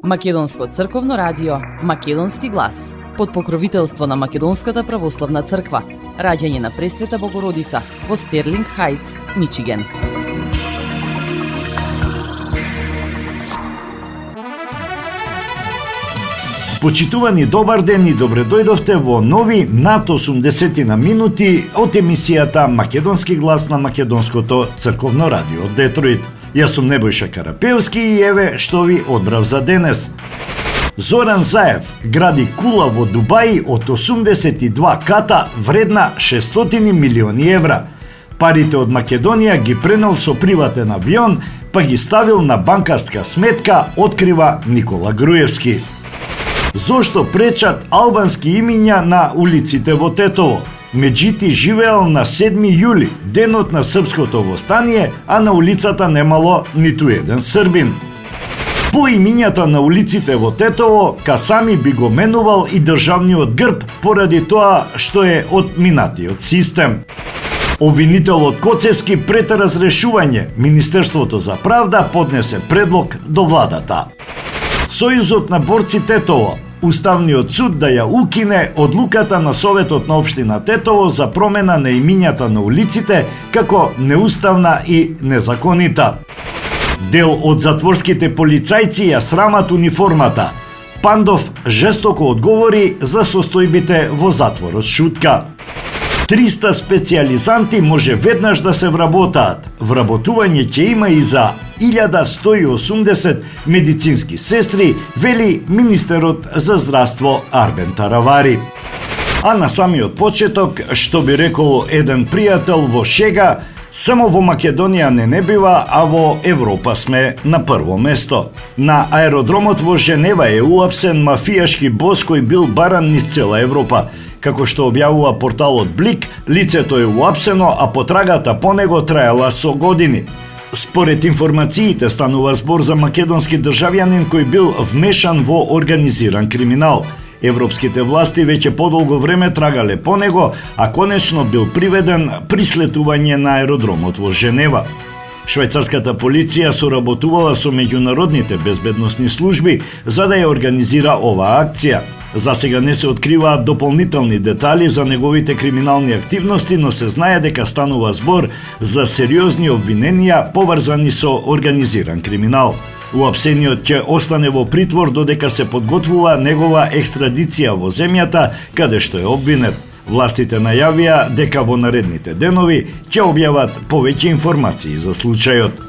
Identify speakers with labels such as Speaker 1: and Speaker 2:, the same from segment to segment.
Speaker 1: Македонско црковно радио, Македонски глас, под покровителство на Македонската православна црква, раѓање на Пресвета Богородица во Стерлинг Хајтс, Мичиген.
Speaker 2: Почитувани, добар ден и добре дојдовте во нови над 80 на минути од емисијата Македонски глас на Македонското црковно радио од Детройт. Јас сум Небојша Карапевски и еве што ви одбрав за денес. Зоран Заев гради кула во Дубај од 82 ката вредна 600 милиони евра. Парите од Македонија ги пренел со приватен авион, па ги ставил на банкарска сметка, открива Никола Груевски. Зошто пречат албански имиња на улиците во Тетово? Меджити живеел на 7 јули, денот на српското востание, а на улицата немало ниту еден србин. По имињата на улиците во Тетово, Касами би го менувал и државниот грб поради тоа што е од минатиот систем. Обвинителот Коцевски пред разрешување, Министерството за правда поднесе предлог до владата. Сојузот на борци Тетово, Уставниот суд да ја укине одлуката на Советот на општина Тетово за промена на имињата на улиците како неуставна и незаконита. Дел од затворските полицајци ја срамат униформата. Пандов жестоко одговори за состојбите во затворот шутка. 300 специјализанти може веднаш да се вработаат. Вработување ќе има и за 1180 медицински сестри, вели министерот за здравство Арбен Таравари. А на самиот почеток, што би рекол еден пријател во шега, само во Македонија не бива, а во Европа сме на прво место. На аеродромот во Женева е уапсен мафијашки бос кој бил баран низ цела Европа. Како што објавува порталот Блик, лицето е уапсено, а потрагата по него траела со години. Според информациите станува збор за македонски државјанин кој бил вмешан во организиран криминал. Европските власти веќе подолго време трагале по него, а конечно бил приведен при слетување на аеродромот во Женева. Швајцарската полиција соработувала со меѓународните безбедносни служби за да ја организира оваа акција. За сега не се откриваат дополнителни детали за неговите криминални активности, но се знае дека станува збор за сериозни обвиненија поврзани со организиран криминал. Уапсениот ќе остане во притвор додека се подготвува негова екстрадиција во земјата каде што е обвинет. Властите најавија дека во наредните денови ќе објават повеќе информации за случајот.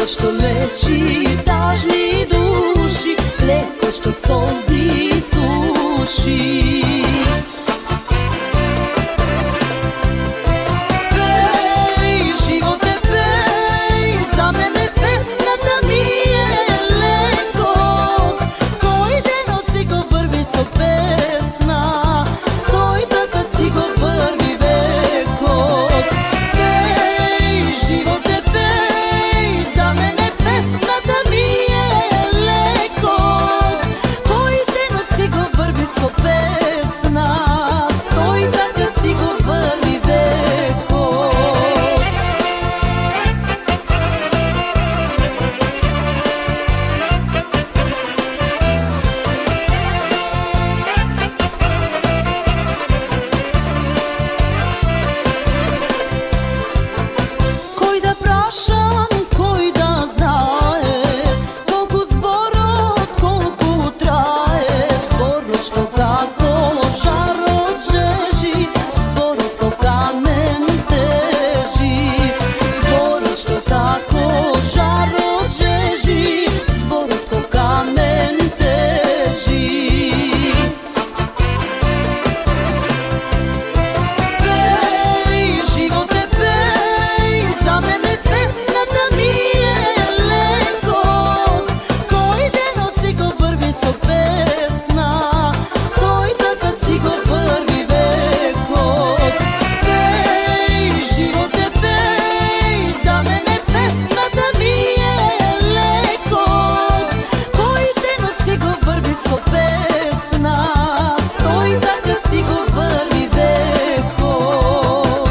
Speaker 3: Što leči tažni duši, leko što solzi suši. Pej, živote pej, za mene pesmata mi je leko, koji denot si go vrvi so pesna, koji taka si go vrvi veko. Pej, živote pej, za mene pesmata mi je leko, koji denot si go vrvi so pesna. što tako žaro žeži, zboro kamen teži. Zboro što tako žaro žeži, zboro kamen teži. Pej, živote pej, za mene pesmata mi je lekot. Koji den od si go prvi so pesna, koji taka si go prvi vekot. Pej, živote pej, za mene pesmata mi je lekot. Koji den od si go prvi so pesna, koji taka si go prvi vekot.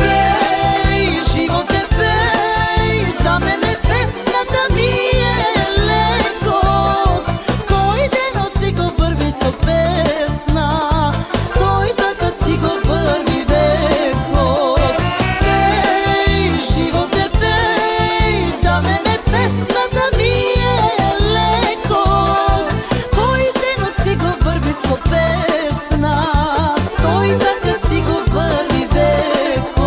Speaker 3: Pej, živote pej, za mene pesmata mi je lekot. Koji den od si go prvi so pesna, koji taka si go prvi vekot. Pej, živote pej, za mene pesmata mi je lekot. Koji den od si go prvi so pesna, koji taka si go prvi vekot.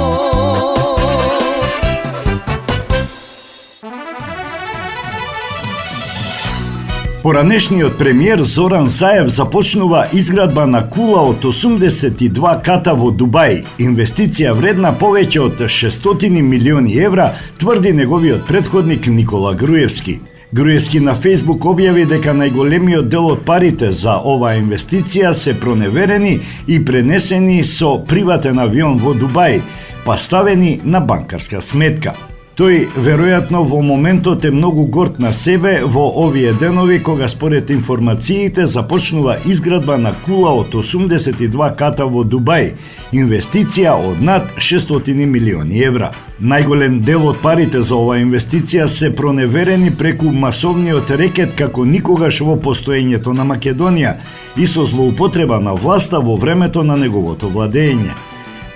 Speaker 2: Поранешниот премиер Зоран Заев започнува изградба на кула од 82 ката во Дубај, инвестиција вредна повеќе од 600 милиони евра, тврди неговиот претходник Никола Груевски. Груевски на Фејсбук објави дека најголемиот дел од парите за оваа инвестиција се проневерени и пренесени со приватен авион во Дубај, па ставени на банкарска сметка. Тој, веројатно, во моментот е многу горд на себе во овие денови кога според информациите започнува изградба на кула од 82 ката во Дубај, инвестиција од над 600 милиони евра. Најголем дел од парите за оваа инвестиција се проневерени преку масовниот рекет како никогаш во постоењето на Македонија и со злоупотреба на власта во времето на неговото владење.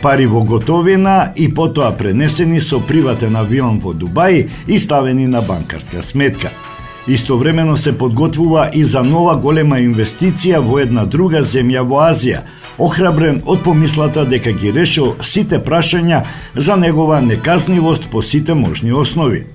Speaker 2: Пари во готовина и потоа пренесени со приватен авион во Дубај и ставени на банкарска сметка. Истовремено се подготвува и за нова голема инвестиција во една друга земја во Азија, охрабрен од помислата дека ги решил сите прашања за негова неказнивост по сите можни основи.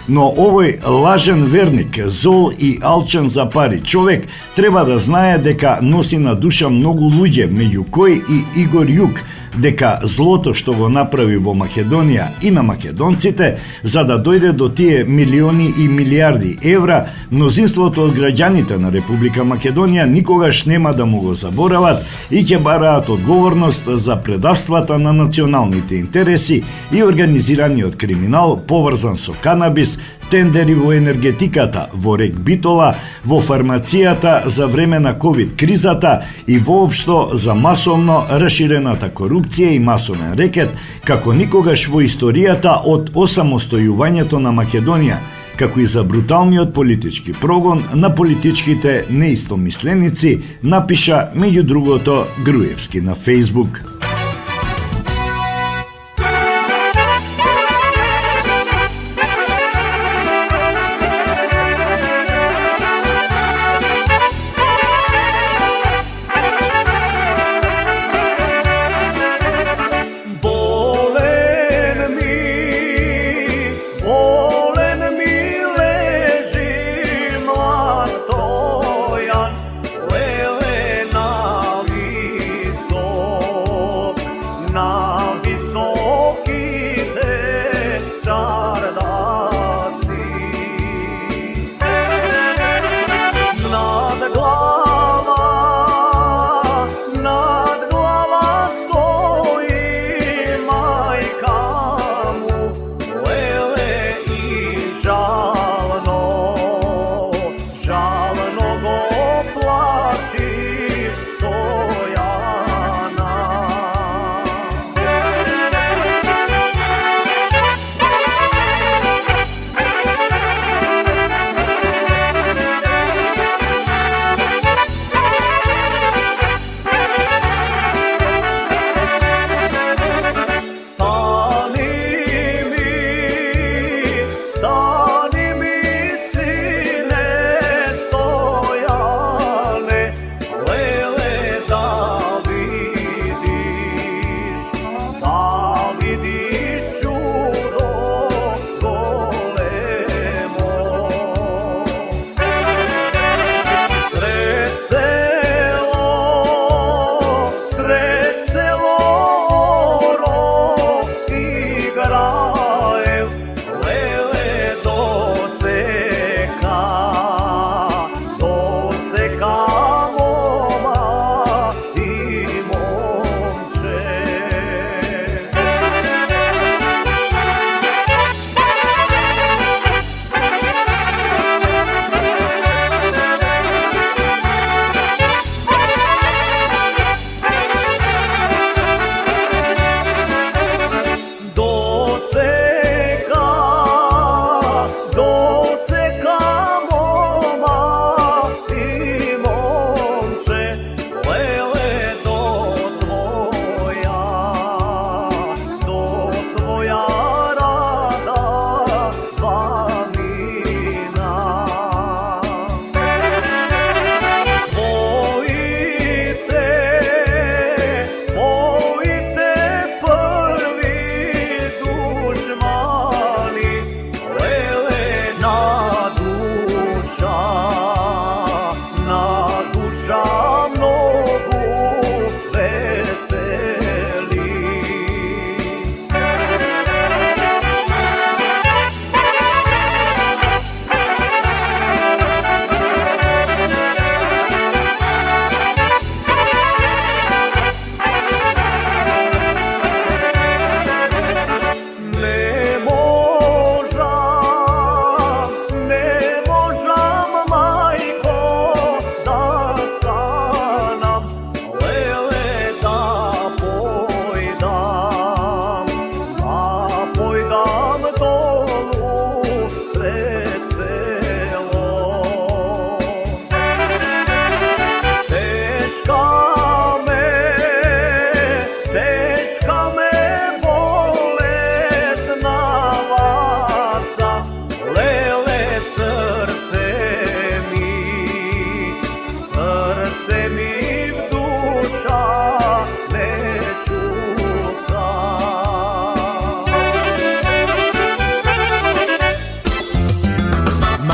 Speaker 2: Но овој лажен верник, зол и алчен за пари човек треба да знае дека носи на душа многу луѓе, меѓу кои и Игор Јук, дека злото што го направи во Македонија и на македонците, за да дојде до тие милиони и милиарди евра, мнозинството од граѓаните на Република Македонија никогаш нема да му го заборават и ќе бараат одговорност за предавствата на националните интереси и организираниот криминал поврзан со канабис, тендери во енергетиката, во рек Битола, во фармацијата за време на ковид кризата и воопшто за масовно расширената корупција и масовен рекет, како никогаш во историјата од осамостојувањето на Македонија, како и за бруталниот политички прогон на политичките неистомисленици, напиша меѓу другото Груевски на Фејсбук.
Speaker 4: Stojan, lele na visok.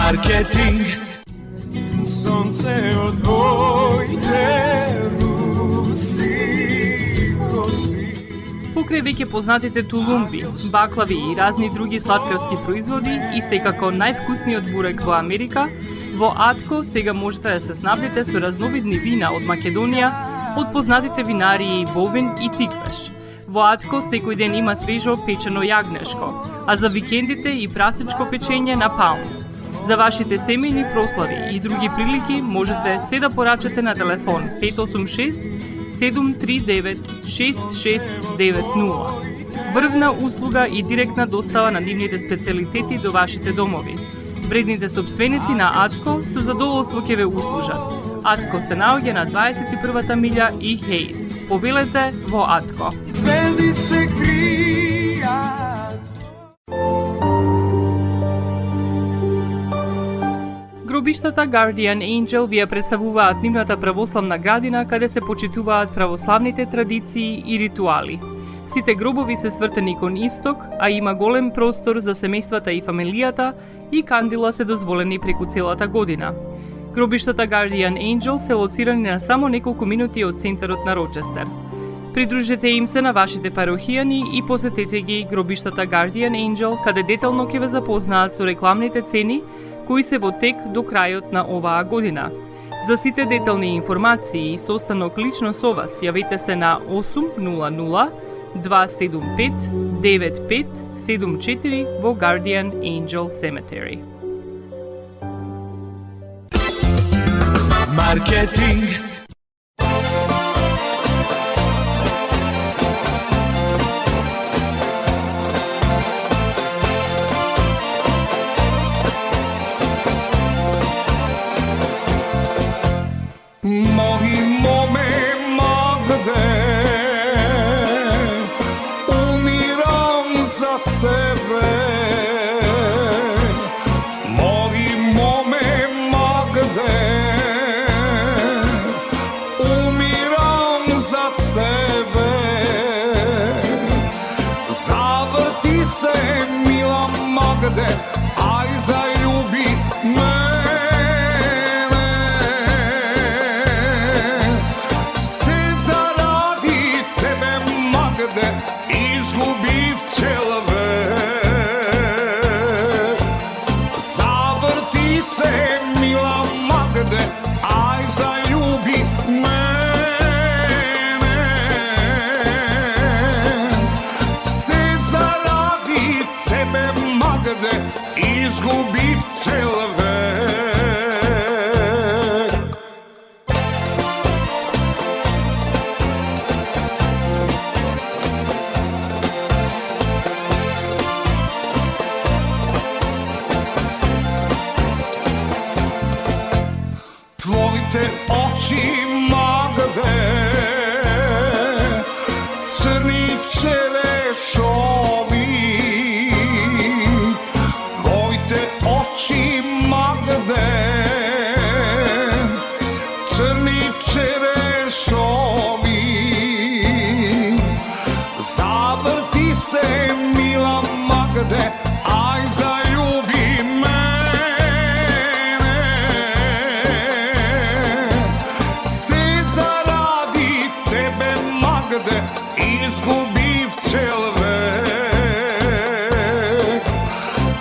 Speaker 4: Marketing. Сонце од твоите руси коси.
Speaker 5: Покрај веќе познатите тулумби, баклави и разни други сладкарски производи и секако највкусниот бурек во Америка, во Атко сега можете да се снабдите со разновидни вина од Македонија, од познатите винарии Бовин и Тиквеш. Во Атко секој ден има свежо печено јагнешко, а за викендите и прасничко печење на паун. За вашите семејни прослави и други прилики можете се да порачате на телефон 586 739 6690. Врвна услуга и директна достава на нивните специјалитети до вашите домови. Вредните собственици на Атко со задоволство ќе ве услужат. Атко се наоѓа на 21-та милја и Хейс. Повелете во Атко.
Speaker 4: Звезди се кријат.
Speaker 5: Гробиштата Guardian Angel ви ја представуваат нивната православна градина каде се почитуваат православните традиции и ритуали. Сите гробови се свртени кон исток, а има голем простор за семејствата и фамилијата и кандила се дозволени преку целата година. Гробиштата Guardian Angel се лоцирани на само неколку минути од центарот на Рочестер. Придружете им се на вашите парохијани и посетете ги гробиштата Guardian Angel, каде детално ќе ве запознаат со рекламните цени кои се во тек до крајот на оваа година. За сите детални информации и состанок лично со вас, јавете се на 800 275 9574 во Guardian Angel Cemetery.
Speaker 4: Маркетинг. Моги моме Магде, умирам за тебе. Моги моме Магде, умирам за тебе. Заврти се, мила Магде, ај залюби ме. Изгубив цел век. Заврти се, мила Магде, ај залюби мене. Се заради тебе, Магде, изгубив цел век. Твоите очи, Магде, црни черешови. Твоите очи, Магде, црни черешови. Заврти се, мила Магде, ај залюби изгубив цел век.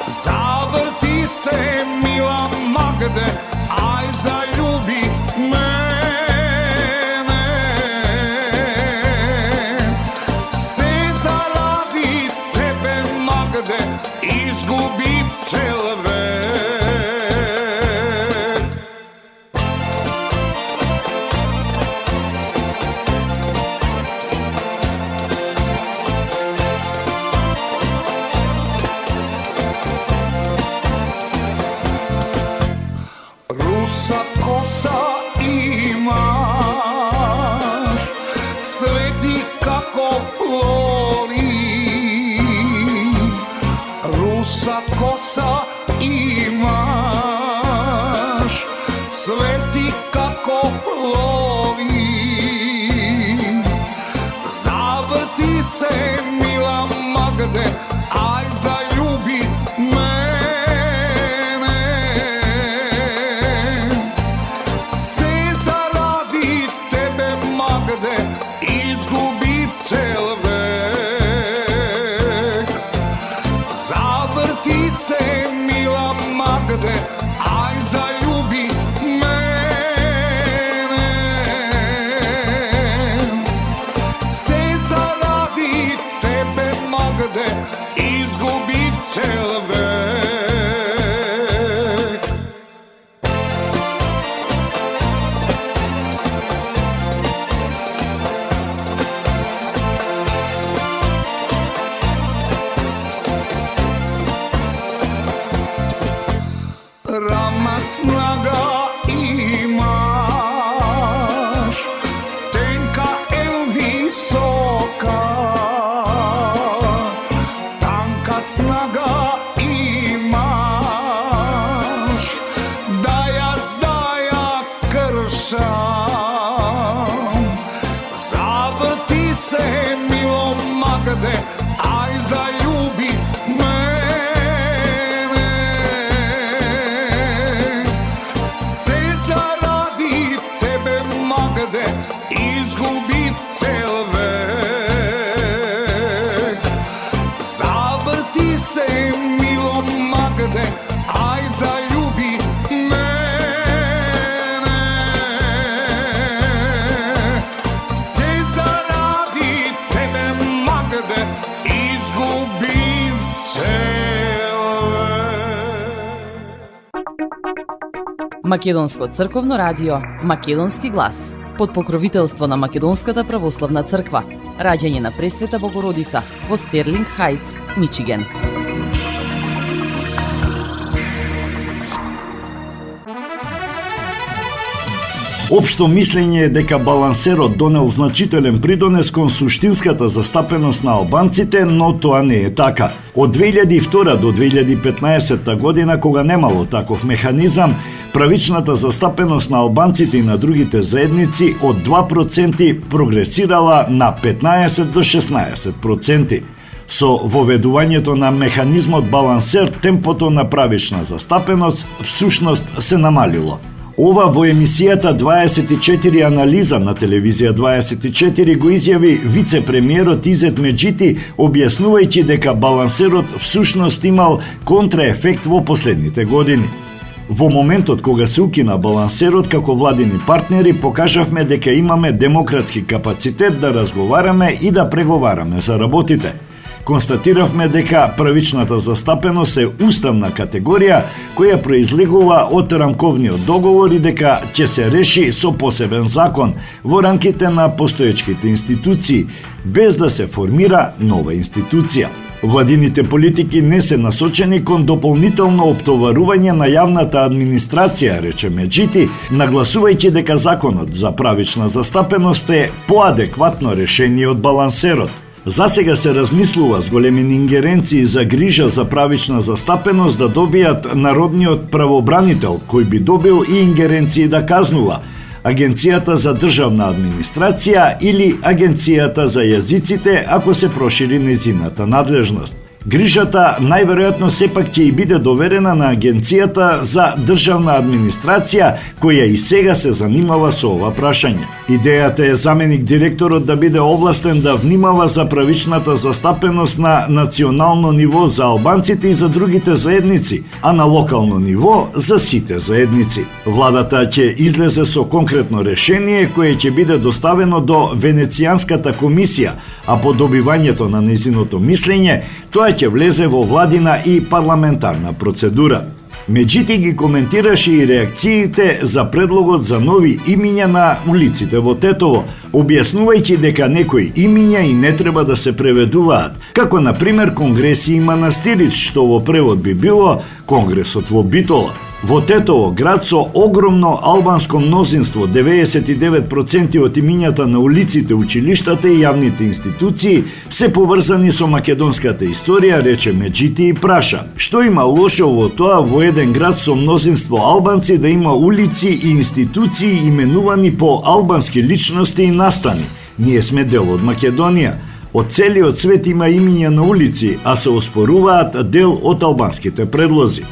Speaker 4: Заврти се, мила Магде, ај залюби мене. Се заради тебе, Магде, изгубив цел век. Руса коса имаш, свети како флори. Руса коса имаш, свети како флори. Заврти се, мила Магде, ај залюби мене. izgubi cel vek. Rama snaga imaš, tenka visoka, tanka snaga imaš, da ja kršam. Zavrti se milo Magde, aj zaljubi mene. Se zaradi tebe Magde izgubi cel vek. Zavrti se milo Magde, aj zaljubi mene. Se zaradi tebe Magde izgubi cel vek.
Speaker 1: Македонско црковно радио, Македонски глас, под покровителство на Македонската православна црква, раѓање на Пресвета Богородица во Стерлинг Хајтс, Мичиген.
Speaker 2: Општо мислење е дека балансерот донел значителен придонес кон суштинската застапеност на албанците, но тоа не е така. Од 2002 до 2015 година, кога немало таков механизам, правичната застапеност на албанците и на другите заедници од 2% прогресирала на 15 до 16%. Со воведувањето на механизмот балансер, темпото на правична застапеност всушност се намалило. Ова во емисијата 24 анализа на телевизија 24 го изјави вице-премиерот Изет Меджити, објаснувајќи дека балансерот всушност имал контраефект во последните години. Во моментот кога се укина балансерот како владини партнери, покажавме дека имаме демократски капацитет да разговараме и да преговараме за работите. Констатиравме дека правичната застапеност е уставна категорија која произлегува од рамковниот договор и дека ќе се реши со посебен закон во рамките на постоечките институции, без да се формира нова институција. Владините политики не се насочени кон дополнително оптоварување на јавната администрација, рече Меджити, нагласувајќи дека законот за правична застапеност е поадекватно решение од балансерот. Засега се размислува с големи ингеренции за грижа за правична застапеност да добијат народниот правобранител, кој би добил и ингеренции да казнува, Агенцијата за државна администрација или Агенцијата за јазиците, ако се прошири незината надлежност. Грижата најверојатно сепак ќе и биде доверена на Агенцијата за државна администрација, која и сега се занимава со ова прашање. Идејата е заменик директорот да биде овластен да внимава за правичната застапеност на национално ниво за албанците и за другите заедници, а на локално ниво за сите заедници. Владата ќе излезе со конкретно решение кое ќе биде доставено до Венецијанската комисија, а по добивањето на незиното мислење, тоа ќе влезе во владина и парламентарна процедура. Меджити ги коментираше и реакциите за предлогот за нови имиња на улиците во Тетово, објаснувајќи дека некои имиња и не треба да се преведуваат, како на пример Конгреси и Манастирич, што во превод би било Конгресот во Битола. Во Тетово, град со огромно албанско мнозинство, 99% од имињата на улиците, училиштата и јавните институции се поврзани со македонската историја, рече Меджити и праша: што има лошо во тоа во еден град со мнозинство албанци да има улици и институции именувани по албански личности и настани? Ние сме дел од Македонија. Од целиот свет има имиња на улици, а се оспоруваат дел од албанските предлози.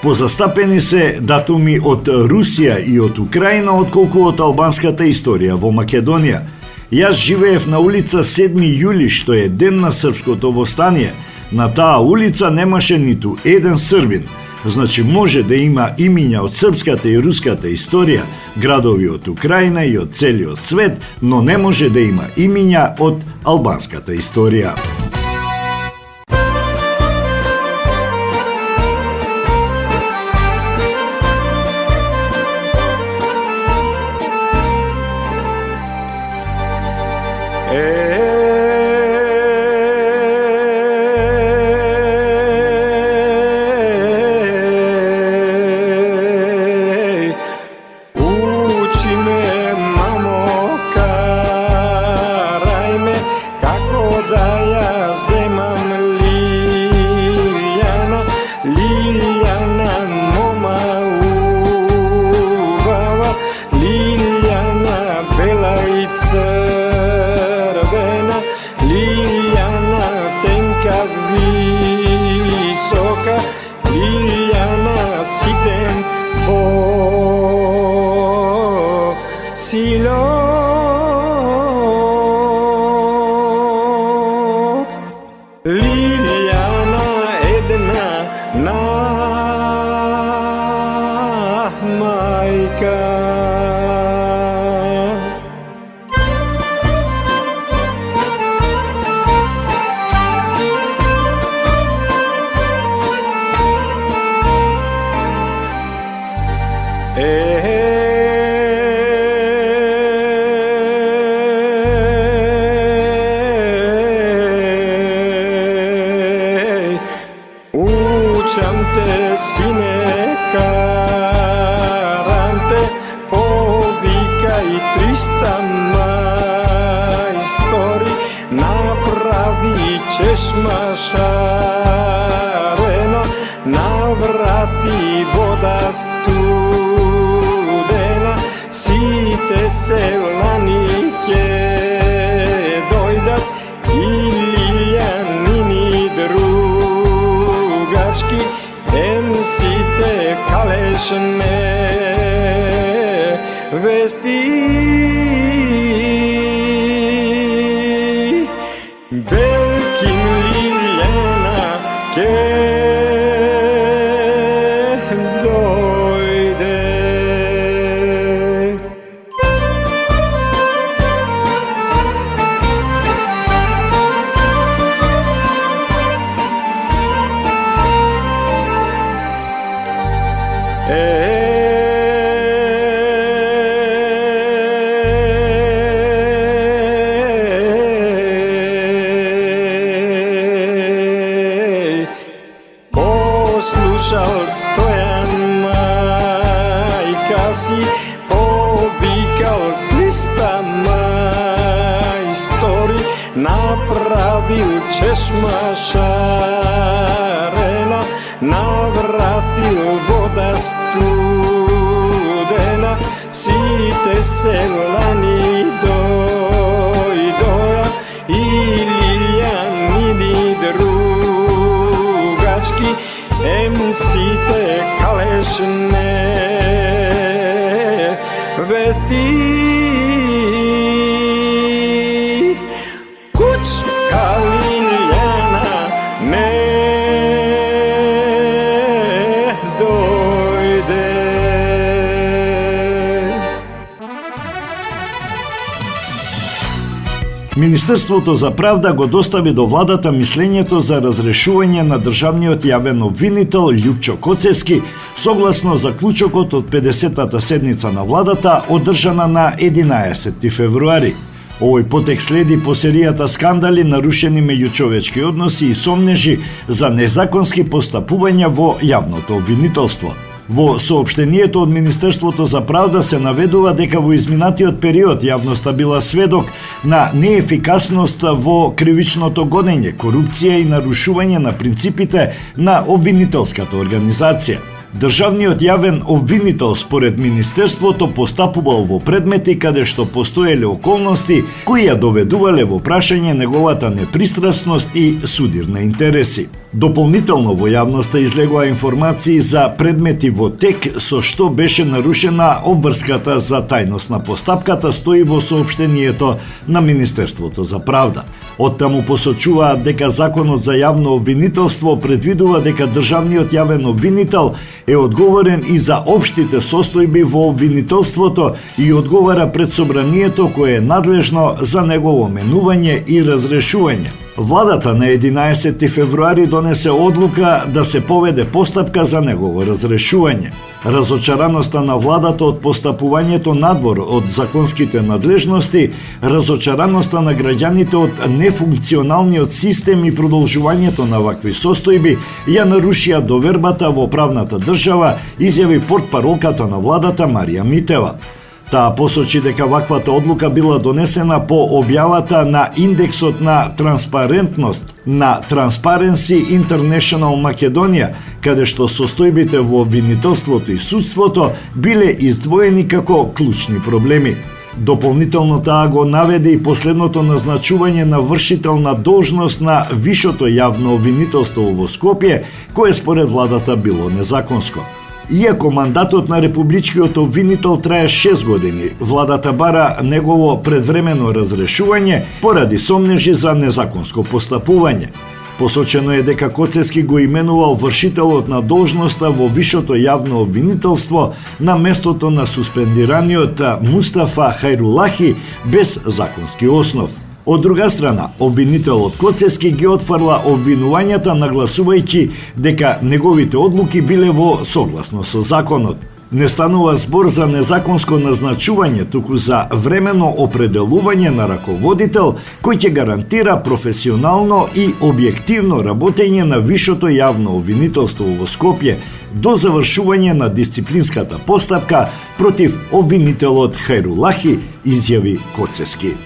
Speaker 2: Позастапени се датуми од Русија и од Украина отколку од албанската историја во Македонија. Јас живеев на улица 7 јули, што е ден на српското востание. На таа улица немаше ниту еден србин. Значи може да има имиња од српската и руската историја, градови од Украина и од целиот свет, но не може да има имиња од албанската историја.
Speaker 6: na majka. Učam te, sine, karante, povikaj 300 majstori, napravit ćeš mašareno, navrati voda studena, site selanike dojdat i Liljanini drugački, em site kalešne vesti. Belkim Liljana ke dojde. Poslušal Stojan, majka si, povikal 300 majstori, napravil ćeš mašarena, navratil voda studena, site selani dojdoja i Liljanini drugački, em site kalešne vesti. Kućka Liljana ne dojde.
Speaker 2: Министерството за правда го достави до владата мислењето за разрешување на државниот јавен обвинител Љупчо Коцевски согласно заклучокот од 50-та седница на владата одржана на 11 февруари. Овој потек следи по серијата скандали, нарушени меѓучовечки односи и сомнежи за незаконски постапувања во јавното обвинителство. Во соопштението од Министерството за правда се наведува дека во изминатиот период јавноста била сведок на неефикасност во кривичното гонење, корупција и нарушување на принципите на обвинителската организација. Државниот јавен обвинител според Министерството постапувал во предмети каде што постоеле околности кои ја доведувале во прашање неговата непристрасност и судирни интереси. Дополнително во јавноста излегоа информации за предмети во тек со што беше нарушена обврската за тајност на постапката, стои во соопштението на Министерството за правда. Оттаму посочуваат дека Законот за јавно обвинителство предвидува дека државниот јавен обвинител е одговорен и за општите состојби во обвинителството и одговара пред собранието кое е надлежно за негово менување и разрешување. Владата на 11 февруари донесе одлука да се поведе постапка за негово разрешување. Разочараноста на владата од постапувањето надвор од законските надлежности, разочараноста на граѓаните од нефункционалниот систем и продолжувањето на вакви состојби ја нарушија довербата во правната држава, изјави портпаролката на владата Марија Митева. Таа посочи дека ваквата одлука била донесена по објавата на индексот на транспарентност на Transparency International Македонија, каде што состојбите во обвинителството и судството биле издвоени како клучни проблеми. Дополнително таа го наведе и последното назначување на вршител на должност на Вишото јавно обвинителство во Скопје, кое според владата било незаконско. Иако мандатот на републичкиот обвинител трае 6 години, владата бара негово предвремено разрешување поради сомнежи за незаконско постапување. Посочено е дека Коцевски го именувал вршителот на должноста во вишото јавно обвинителство на местото на суспендираниот Мустафа Хајрулахи без законски основ. Од друга страна, обвинителот Коцевски ги отфрла обвинувањата нагласувајќи дека неговите одлуки биле во согласно со законот. Не станува збор за незаконско назначување, туку за временно определување на раководител кој ќе гарантира професионално и објективно работење на вишото јавно обвинителство во Скопје до завршување на дисциплинската постапка против обвинителот Хајрулахи, изјави Коцевски.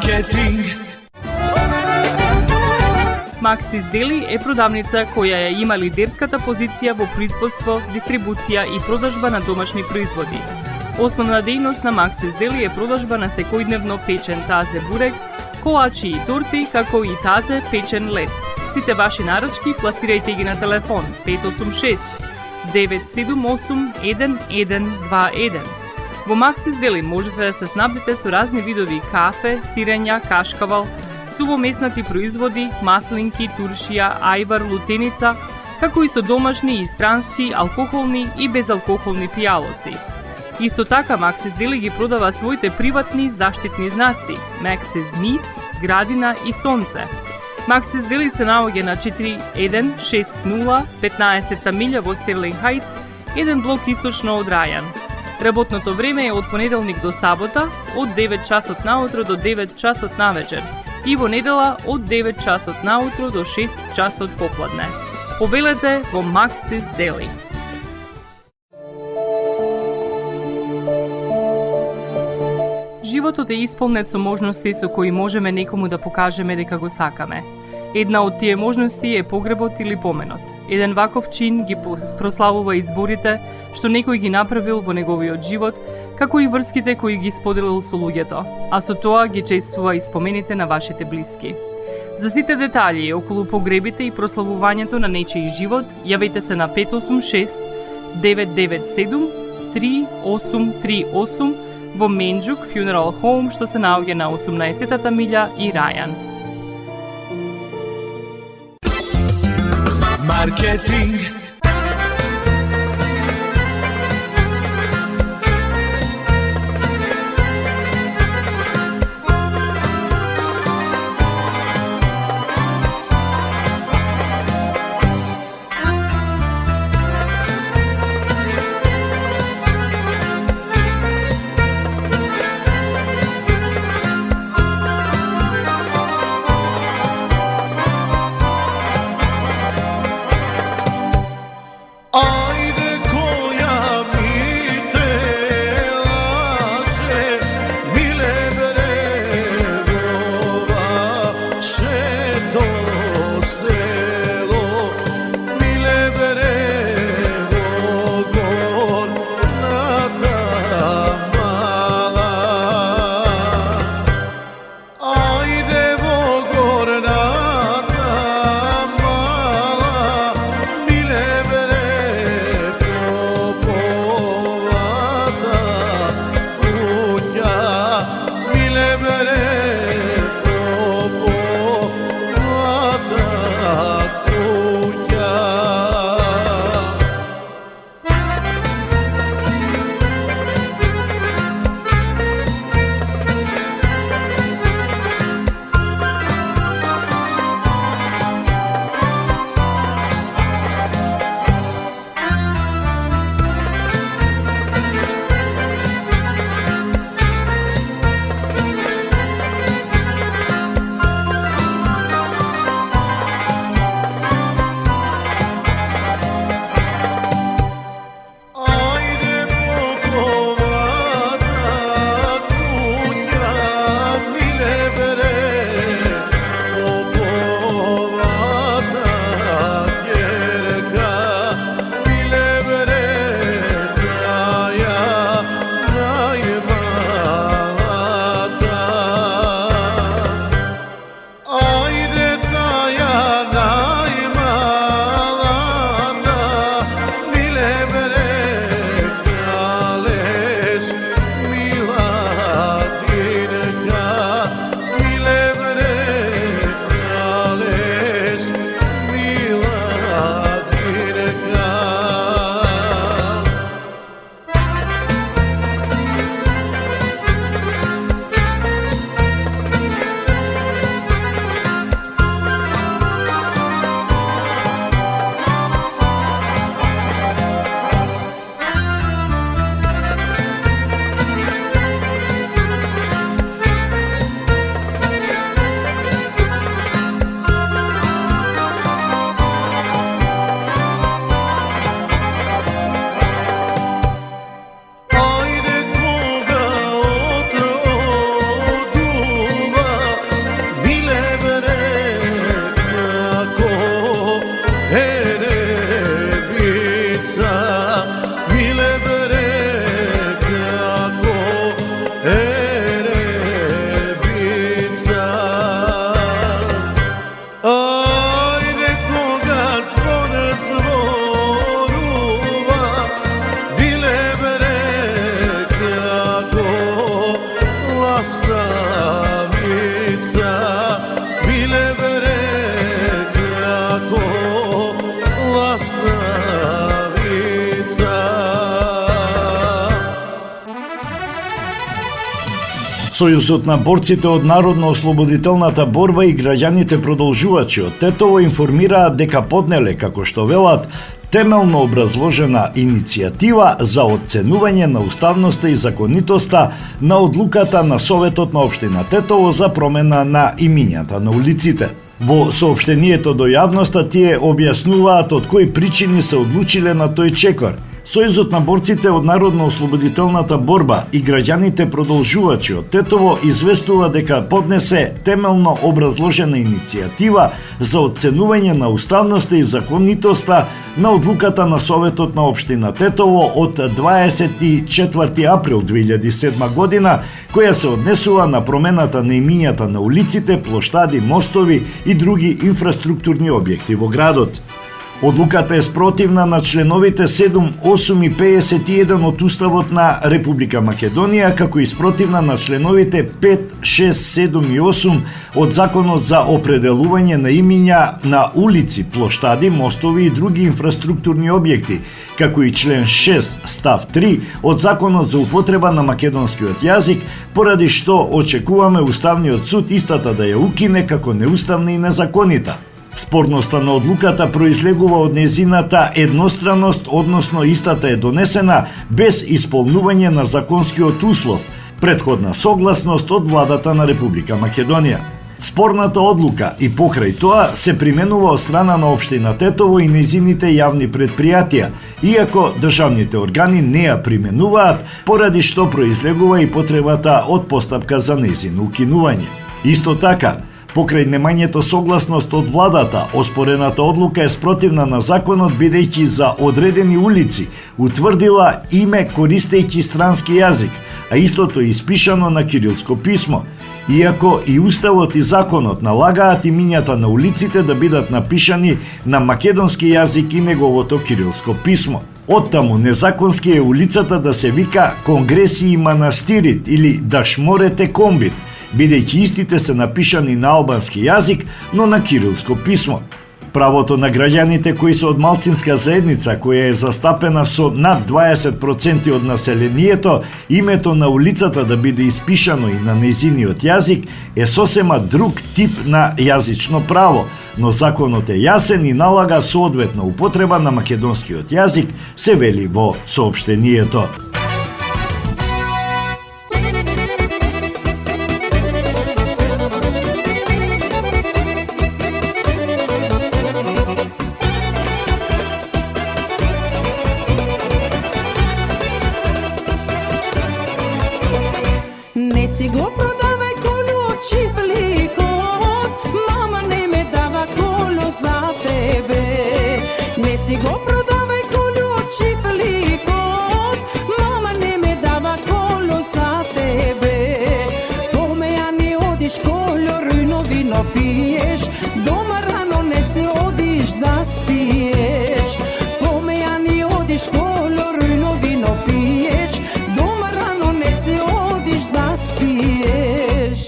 Speaker 3: Маркетинг.
Speaker 5: Максис Дели е продавница која ја има лидерската позиција во производство, дистрибуција и продажба на домашни производи. Основна дејност на Максис Дели е продажба на секојдневно печен тазе бурек, колачи и торти, како и тазе печен лед. Сите ваши наручки пласирајте ги на телефон 586 978 1121. Во Максис Дели можете да се снабдите со разни видови кафе, сирења, кашкавал, сувомеснати производи, маслинки, туршија, ајвар, лутеница, како и со домашни и странски, алкохолни и безалкохолни пијалоци. Исто така Максис Дели ги продава своите приватни заштитни знаци Maxis Meats, Градина и Сонце. Максис Дели се наоѓа на 4160 15-та милја во Стерлинг Хајтс, еден блок источно од Рајан. Работното време е од понеделник до сабота, од 9 часот наутро до 9 часот навечер и во недела од 9 часот наутро до 6 часот попладне. Повелете во Максис Дели. Животот е исполнет со можности со кои можеме некому да покажеме дека го сакаме. Една од тие можности е погребот или поменот. Еден ваков чин ги прославува изборите што некој ги направил во неговиот живот, како и врските кои ги споделил со луѓето, а со тоа ги чествува и спомените на вашите блиски. За сите детали околу погребите и прославувањето на нечиј живот, јавете се на 586 997 3838 во Менџук Funeral Home, што се наоѓа на 18-та милја и Рајан.
Speaker 3: Маркетинг.
Speaker 2: Сојузот на борците од Народно-ослободителната борба и граѓаните продолжувачи од Тетово информираат дека поднеле, како што велат, темелно образложена иницијатива за оценување на уставноста и законитоста на одлуката на Советот на општина Тетово за промена на имињата на улиците. Во соопштението до јавноста тие објаснуваат од кои причини се одлучиле на тој чекор. Сојузот на борците од Народно-ослободителната борба и граѓаните продолжувачи од Тетово известува дека поднесе темелно образложена иницијатива за оценување на уставноста и законитоста на одлуката на Советот на општина Тетово од 24 април 2007 година, која се однесува на промената на имињата на улиците, плоштади, мостови и други инфраструктурни објекти во градот. Одлуката е спротивна на членовите 7, 8 и 51 од Уставот на Република Македонија, како и спротивна на членовите 5, 6, 7 и 8 од Законот за определување на имиња на улици, плоштади, мостови и други инфраструктурни објекти, како и член 6, став 3 од Законот за употреба на македонскиот јазик, поради што очекуваме Уставниот суд истата да ја укине како неуставна и незаконита. Спорноста на одлуката произлегува од незината едностранност, односно истата е донесена без исполнување на законскиот услов, претходна согласност од владата на Република Македонија. Спорната одлука и покрај тоа се применува од страна на општина Тетово и незините јавни предпријатија, иако државните органи не ја применуваат, поради што произлегува и потребата од постапка за незино укинување. Исто така, покрај немањето согласност од владата, оспорената одлука е спротивна на законот, бидејќи за одредени улици утврдила име користејќи странски јазик, а истото е испишано на кирилско писмо, иако и Уставот и законот налагаат имињата на улиците да бидат напишани на македонски јазик и неговото кирилско писмо. Оттаму незаконски е улицата да се вика Конгресии манастирит или Дашморете комбит, бидејќи истите се напишани на албански јазик, но на кирилско писмо. Правото на граѓаните кои се од малцинска заедница, која е застапена со над 20% од населението, името на улицата да биде испишано и на нејзиниот јазик, е сосема друг тип на јазично право, но законот е јасен и налага соодветна употреба на македонскиот јазик, се вели во соопштението.
Speaker 7: Не си го продавај коло од чифликот, мама не ме дава коло за тебе. Не си го продавај коло од чифликот, мама не ме дава коло за тебе. Доме ја не одиш коло рујно вино пиеш, дома рано не се одиш да спиеш. Доме ја не одиш коло рујно вино пиеш, дома рано не се одиш да спиеш.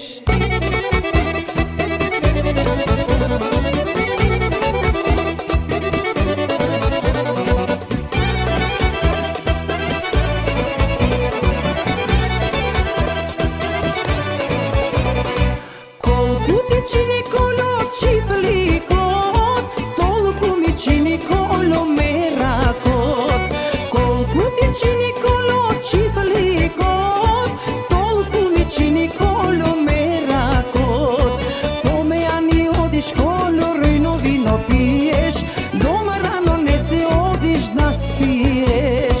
Speaker 7: Колку ти чини коло чифликот, толку ми чини коло меракот. Колку ти чини коло чифликот, толку ми чини коло меракот. Доме ја не одиш коло рујно вино пиеш, дома рано не се одиш да спиеш.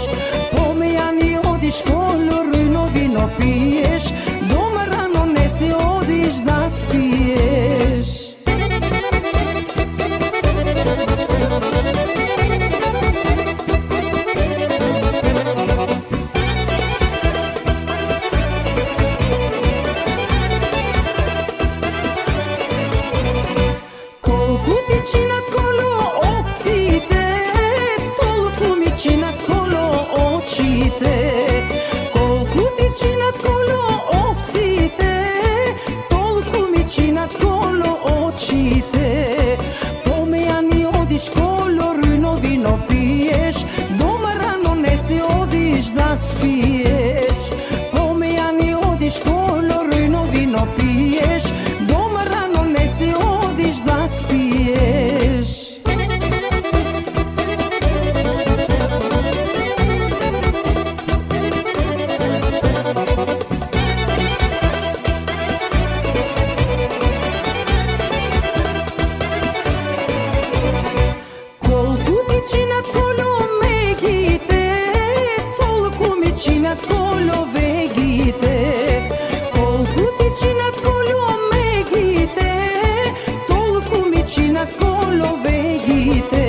Speaker 7: Доме ја не одиш коло рујно вино пиеш, дома рано не се одиш да спиеш. Колку ти чинат коло овците, толку ми чинат коло очите. чинат коловегите, колку ти чинат коломегите, толку ми чинат коловегите.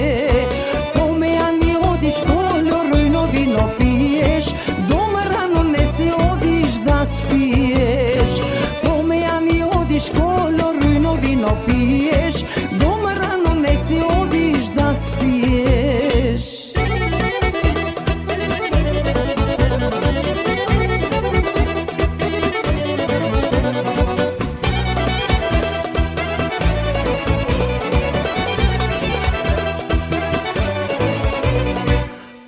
Speaker 7: Помејани одиш коло рујно вино пиеш, дома рано не се одиш да спиеш. Помејани одиш коло рујно вино пиеш, дома рано не се одиш да спиеш.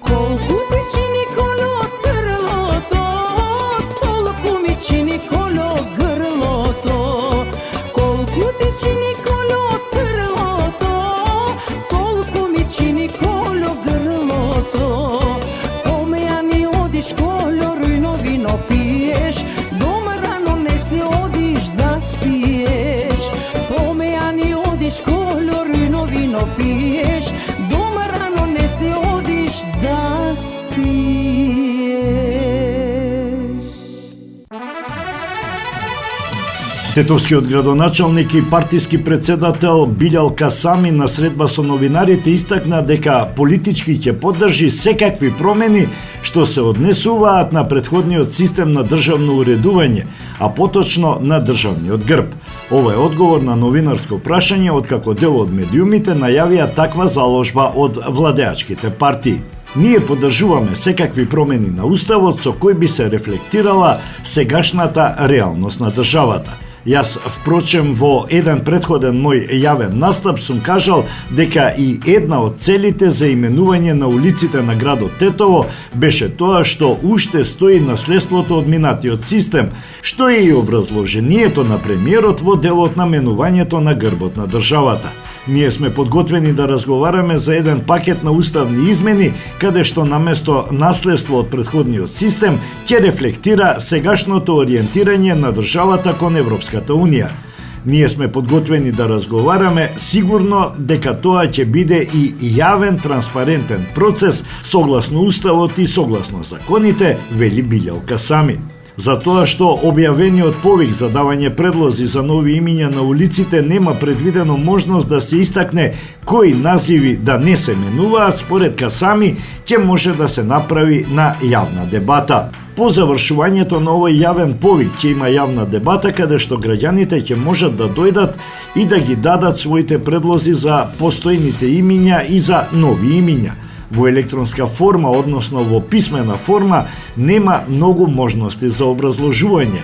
Speaker 7: Колку ти чини коло трлото, толку ми чини коло грлото. Колку ти чини коло трлото, толку ми чини коло грлото. Помејани одиш коло рујно вино пиеш, дома рано не се одиш да спиеш. Помејани одиш коло рујно вино пиеш, дома рано не се одиш да спиеш.
Speaker 2: Тетовскиот градоначалник и партиски председател Билјал Касами на средба со новинарите истакна дека политички ќе поддржи секакви промени што се однесуваат на претходниот систем на државно уредување, а поточно на државниот грб. Ова е одговор на новинарско прашање откако дел од медиумите најавија таква заложба од владеачките партии. Ние поддржуваме секакви промени на уставот со кои би се рефлектирала сегашната реалност на државата. Јас, впрочем, во еден предходен мој јавен настап сум кажал дека и една од целите за именување на улиците на градот Тетово беше тоа што уште стои наследството од минатиот систем, што е и образложението на премиерот во делот на менувањето на грбот на државата. Ние сме подготвени да разговараме за еден пакет на уставни измени, каде што наместо наследство од претходниот систем ќе рефлектира сегашното ориентирање на државата кон Европската Унија. Ние сме подготвени да разговараме, сигурно дека тоа ќе биде и јавен, транспарентен процес, согласно уставот и согласно законите, вели Билјал Касами. Затоа што објавениот повик за давање предлози за нови имиња на улиците нема предвидено можност да се истакне кои називи да не се менуваат, според Касами ќе може да се направи на јавна дебата. По завршувањето на овој јавен повик ќе има јавна дебата каде што граѓаните ќе можат да дојдат и да ги дадат своите предлози за постојните имиња и за нови имиња. Во електронска форма, односно во писмена форма, нема многу можности за образложување.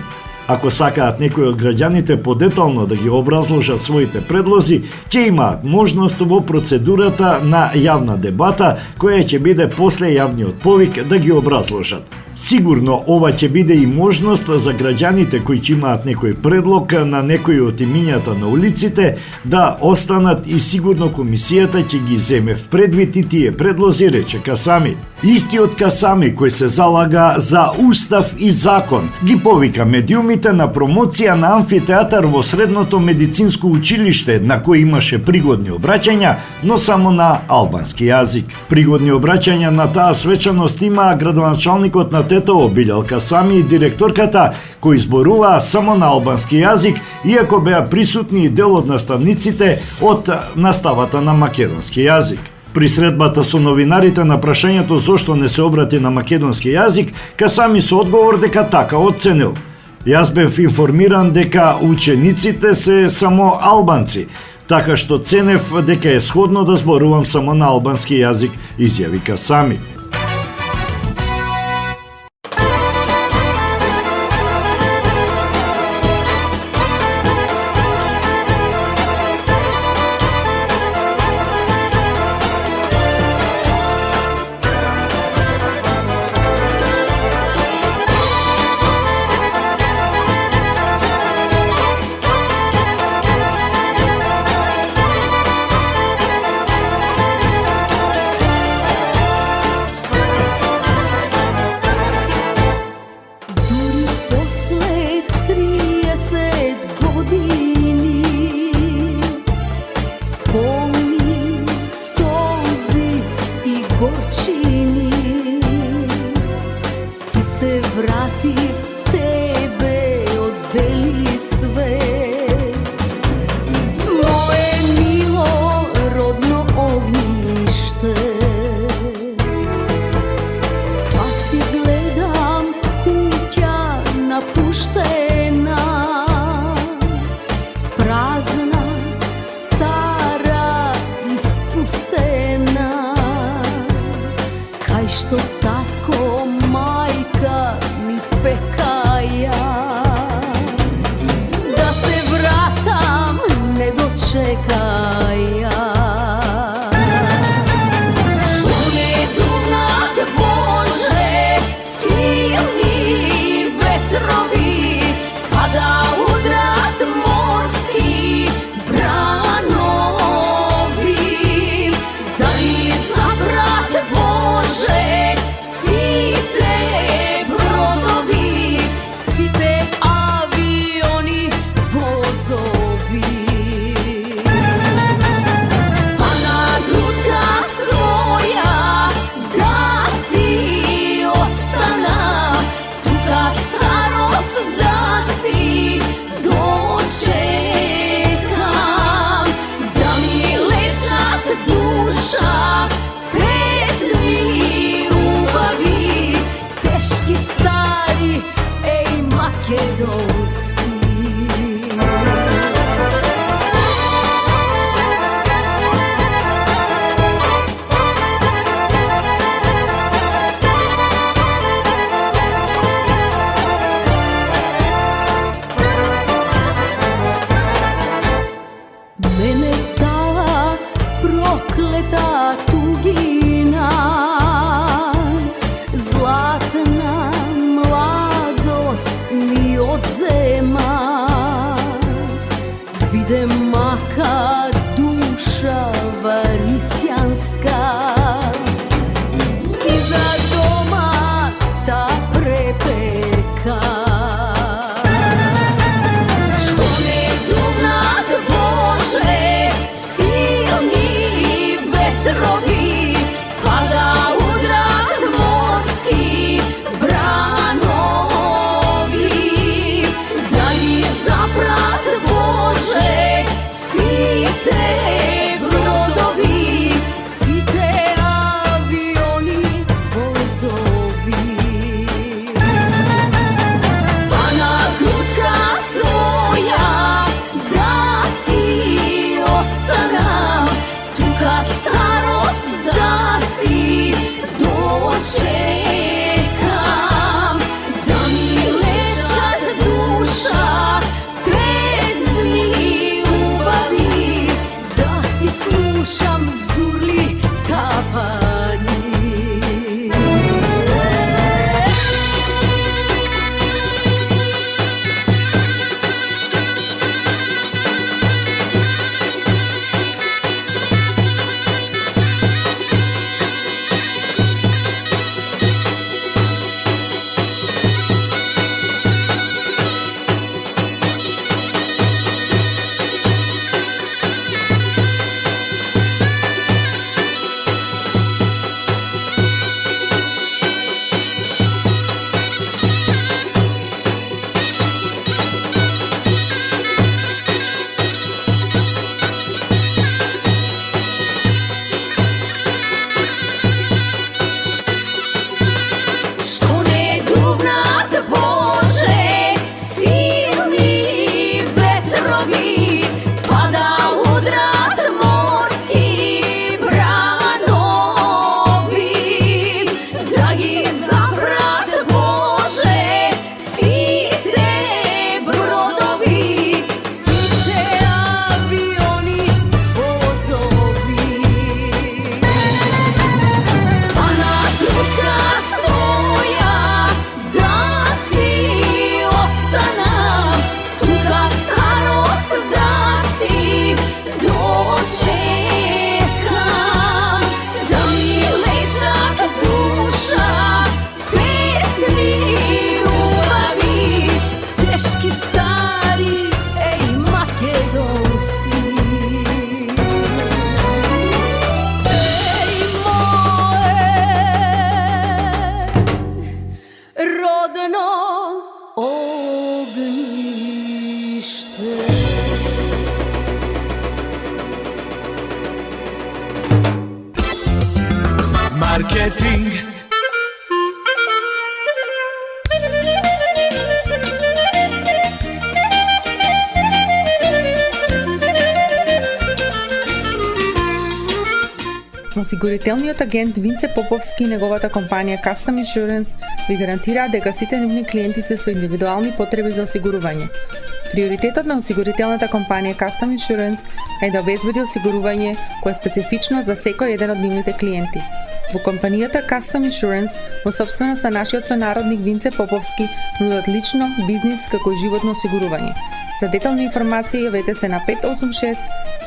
Speaker 2: Ако сакаат некои од граѓаните подетално да ги образложат своите предлози, ќе имаат можност во процедурата на јавна дебата, која ќе биде после јавниот повик да ги образложат. Сигурно ова ќе биде и можност за граѓаните кои ќе имаат некој предлог на некои од имињата на улиците да останат и сигурно комисијата ќе ги земе в предвид и тие предлози, рече Касами. Истиот Касами кој се залага за устав и закон ги повика медиумите на промоција на амфитеатар во средното медицинско училиште на кој имаше пригодни обраќања, но само на албански јазик. Пригодни обраќања на таа свечаност има градоначалникот на Тетово Билјал Касами и директорката кои зборуваа само на албански јазик, иако беа присутни и дел од наставниците од наставата на македонски јазик. При средбата со новинарите на прашањето зошто не се обрати на македонски јазик, Касами со одговор дека така оценил. Јас бев информиран дека учениците се само албанци, така што ценев дека е сходно да зборувам само на албански јазик, изјави Касами.
Speaker 8: se vrativ tebe odbeli sve. Moje milo rodno ognjište, pa si gledam kuća napuštena, prazna, stara, ispustena, kaj što tatko, majka mi pekaja. Da se vratam ne dočekaja. Šume Dunav, Bože, silni vetrovi, pada udrat morski branovi. Da li zabrat, Bože, site brodovi, site avioni, vozovi. Pa na grutka svoja da si ostana, tuga starost da si dočekam. Da mi ležat duša pesmi ubavi, teški stari, ej makedonski. Mene ta prokleta tugina, zlatna mladost mi odzema. Vide maka duša varisjanska, iza doma ta prepeka. Što ne Dunav, Bože, silni vetrovi, pada udrat morski branovi. Da li zaprat, Bože, site rodno ognjište.
Speaker 4: Marketing.
Speaker 7: Осигурителниот агент Винце Поповски и неговата компанија Custom Insurance ви гарантираат дека сите нивни клиенти се со индивидуални потреби за осигурување. Приоритетот на осигурителната компанија Custom Insurance е да обезбеди осигурување кое е специфично за секој еден од нивните клиенти. Во компанијата Custom Insurance, во собственост на нашиот сонародник Винце Поповски, нудат лично, бизнис како и животно осигурување. За детални информации јавете се на 586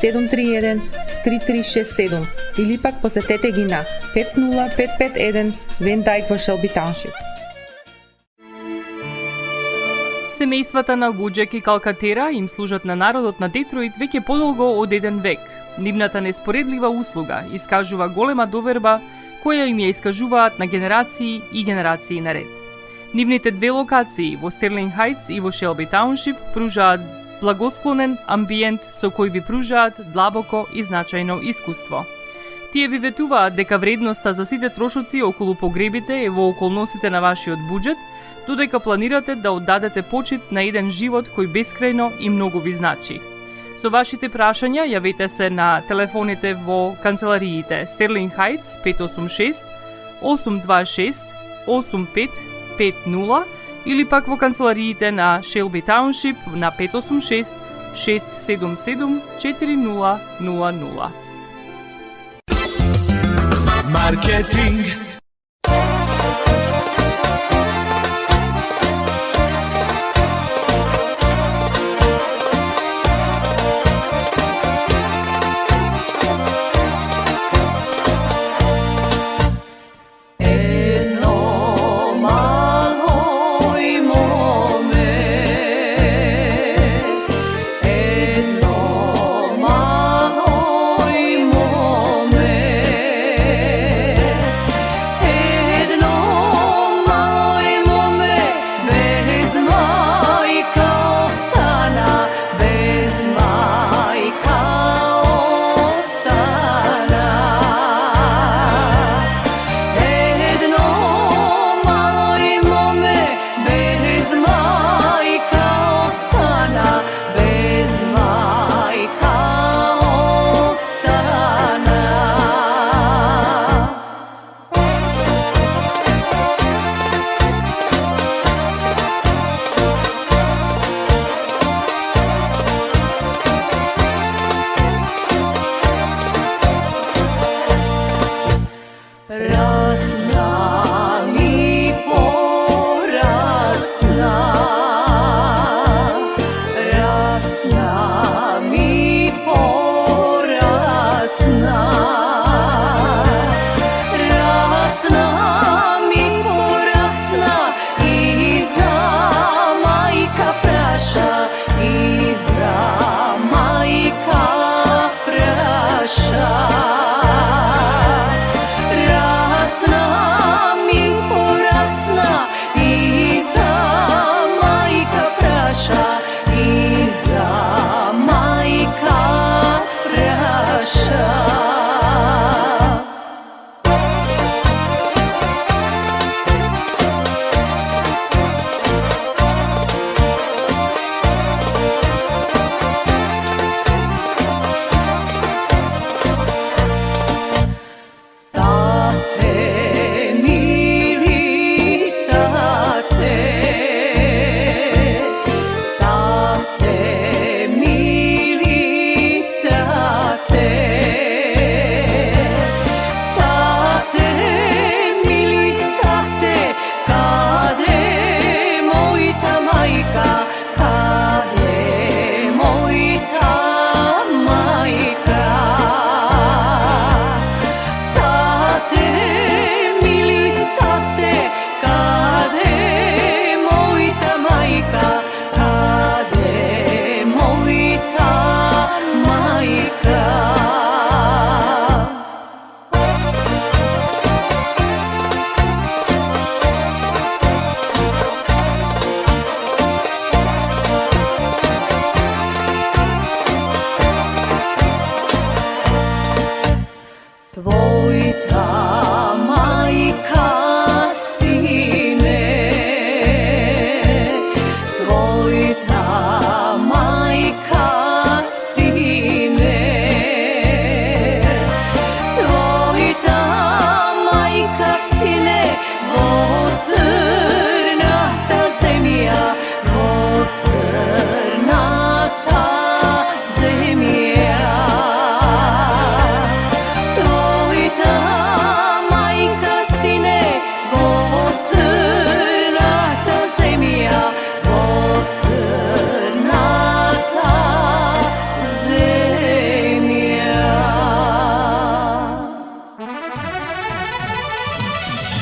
Speaker 7: 731 3367 или пак посетете ги на 50551 Van Dyke во Shelby Township.
Speaker 5: Семејствата на Вуџек и Калкатера им служат на народот на Детройт веќе подолго од еден век. Нивната неспоредлива услуга искажува голема доверба која им ја искажуваат на генерации и генерации наред. Нивните две локации во Стерлинг Хајтс и во Шелби Тауншип пружаат благосклонен амбиент со кој ви пружаат длабоко и значајно искуство. Тие ви ветуваат дека вредноста за сите трошоци околу погребите е во околностите на вашиот буџет, додека планирате да оддадете почит на еден живот кој бескрајно и многу ви значи. Со вашите прашања јавете се на телефоните во канцелариите Стерлинг Хајтс 586 826 8550 или пак во канцелариите на Шелби Тауншип на 586 677 4000.
Speaker 4: Маркетинг.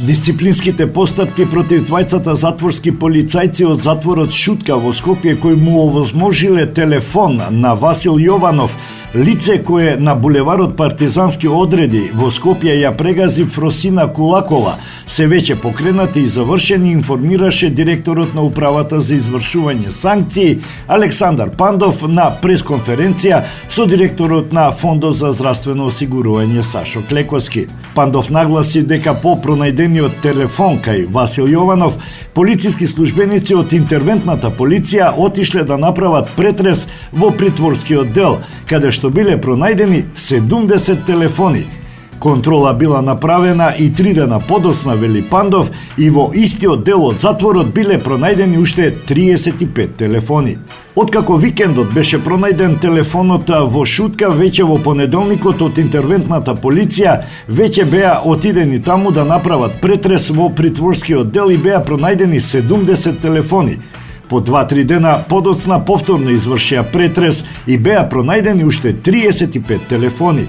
Speaker 2: Дисциплинските постапки против двајцата затворски полицајци од затворот Шутка во Скопје кои му овозможиле телефон на Васил Јованов, лице кое на булеварот Партизански одреди во Скопје ја прегази Фросина Кулакова, се веќе покренати и завршени, информираше директорот на Управата за извршување санкции Александар Пандов на пресконференција со директорот на Фондот за здравствено осигурување Сашо Клекоски. Пандов нагласи дека по пронајдениот телефон кај Васил Јованов, полициски службеници од интервентната полиција отишле да направат претрес во притворскиот дел, каде што биле пронајдени 70 телефони. Контрола била направена и 3 дена подоцна, вели Пандов, и во истиот дел од затворот биле пронајдени уште 35 телефони. Откако викендот беше пронајден телефонот во Шутка, веќе во понеделникот од интервентната полиција веќе беа отидени таму да направат претрес во притворскиот дел и беа пронајдени 70 телефони. По 2-3 дена подоцна повторно извршија претрес и беа пронајдени уште 35 телефони.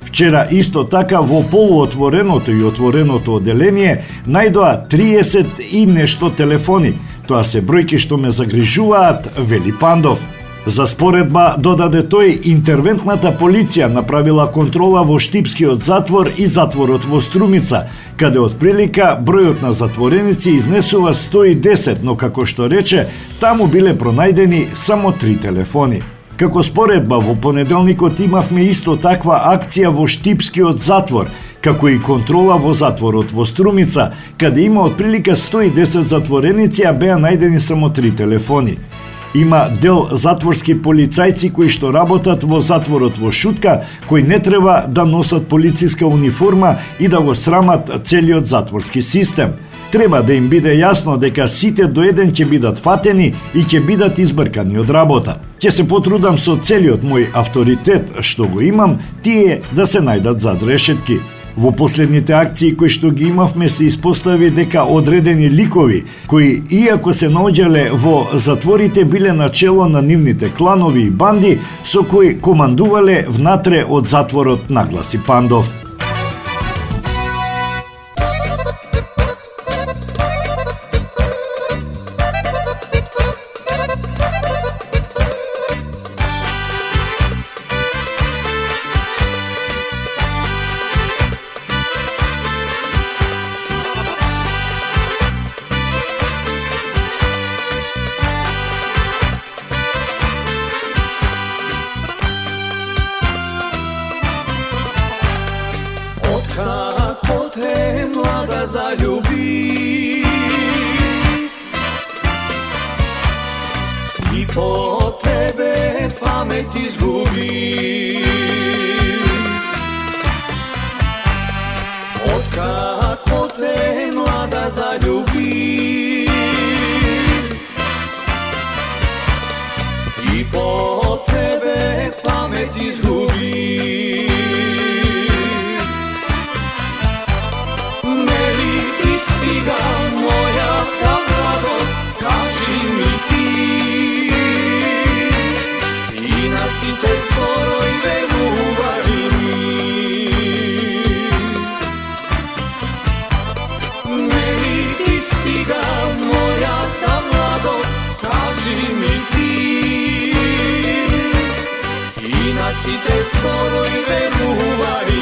Speaker 2: Вчера исто така во полуотвореното и отвореното оделение најдоа 30 и нешто телефони. Тоа се бројки што ме загрижуваат, вели Пандов. За споредба, додаде тој, интервентната полиција направила контрола во Штипскиот затвор и затворот во Струмица, каде од прилика бројот на затвореници изнесува 110, но како што рече, таму биле пронајдени само 3 телефони. Како споредба, во понеделникот имавме исто таква акција во Штипскиот затвор, како и контрола во затворот во Струмица, каде има отприлика 110 затвореници, а беа најдени само 3 телефони. Има дел затворски полицајци кои што работат во затворот во Шутка, кои не треба да носат полициска униформа и да го срамат целиот затворски систем. Треба да им биде јасно дека сите до еден ќе бидат фатени и ќе бидат избркани од работа. Ќе се потрудам со целиот мој авторитет што го имам, тие да се најдат зад решетки. Во последните акции кои што ги имавме се испостави дека одредени ликови, кои иако се наоѓале во затворите, биле начело на нивните кланови и банди со кои командувале внатре од затворот, нагласи Пандов.
Speaker 4: Kako te mlada zaljubi I po tebe pamet izgubi Otkako te mlada zaljubi I po tebe pamet izgubi moja ta mladost, kaži mi ti I nasite zboroj veruvaj mi Meni ti stiga moja ta mladost, kaži mi ti I nasite zboroj veruvaj mi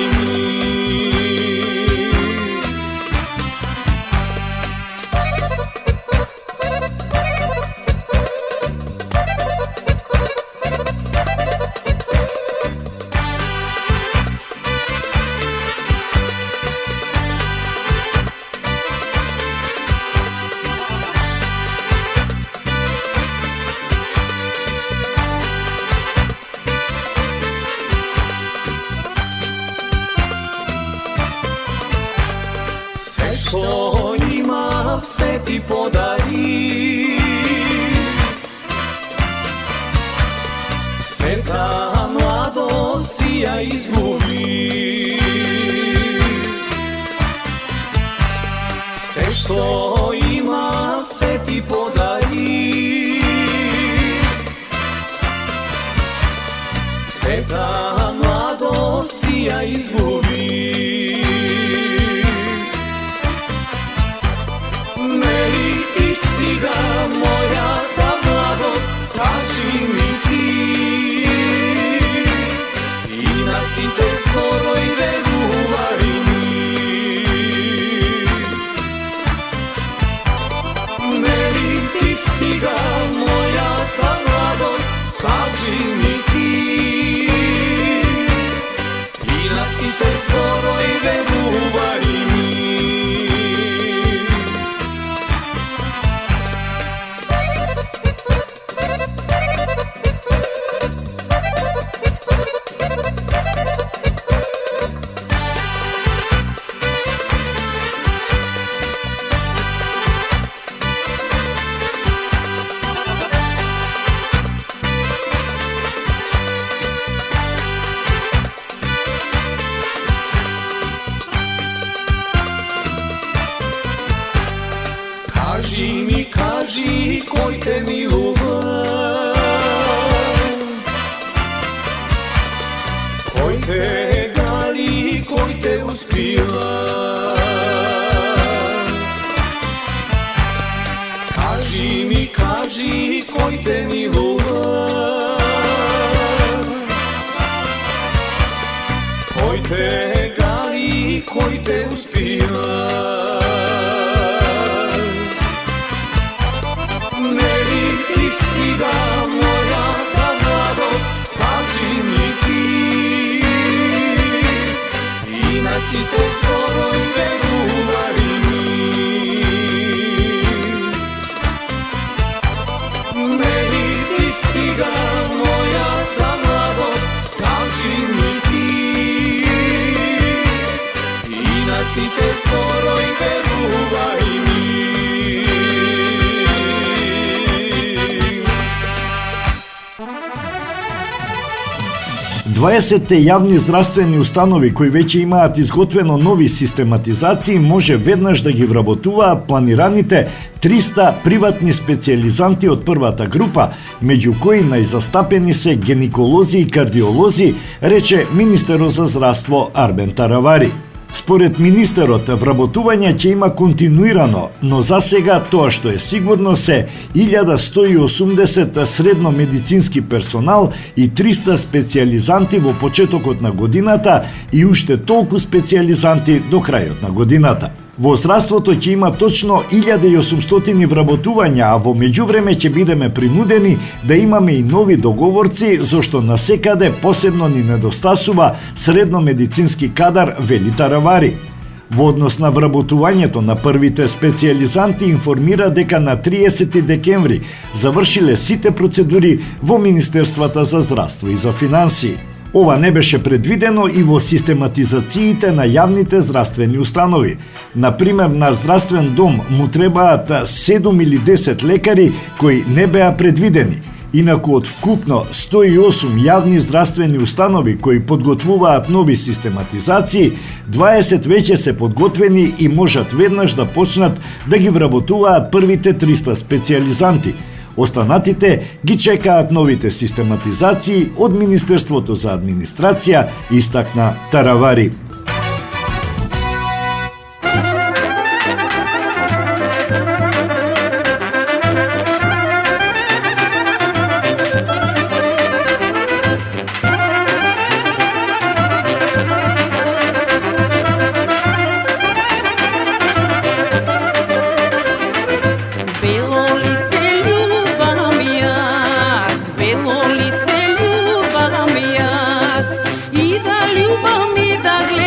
Speaker 4: Što ima se ti podari Sve ta mladost ja izgubi Sve što ima se ti podari Sve ta mladost ja izgubi koji te milува, koji te gali, koji te uspiva. Kaži koji te milува, koji te gali, koji te uspiva. Meni pristiga moja ta mladost, kaži mi ti, i nas i te skoro i veruvari mi. Meni pristiga moja ta mladost, kaži mi ti, i nas i te skoro i veruvari mi.
Speaker 2: 20 јавни здравствени установи кои веќе имаат изготвено нови систематизации може веднаш да ги вработуваат планираните 300 приватни специјализанти од првата група, меѓу кои најзастапени се гинеколози и кардиолози, рече министерот за здравство Арбен Таравари. Според министерот, вработување ќе има континуирано, но за сега тоа што е сигурно се 1180 средно медицински персонал и 300 специјализанти во почетокот на годината и уште толку специјализанти до крајот на годината. Во здравството ќе има точно 1800 вработувања, а во меѓувреме ќе бидеме принудени да имаме и нови договорци, зашто насекаде посебно ни недостасува средно медицински кадар, вели Таравари. Во однос на вработувањето на првите специјализанти информира дека на 30 декември завршиле сите процедури во Министерствата за здравство и за финансии. Ова не беше предвидено и во систематизациите на јавните здравствени установи. Например, на здравствен дом му требаат 7 или 10 лекари кои не беа предвидени. Инаку од вкупно 108 јавни здравствени установи кои подготвуваат нови систематизации, 20 веќе се подготвени и можат веднаш да почнат да ги вработуваат првите 300 специјализанти. Останатите ги чекаат новите систематизации од Министерството за администрација, истакна Таравари.
Speaker 7: Belо lice ljubav mi jas, i da ljubav mi da gleda.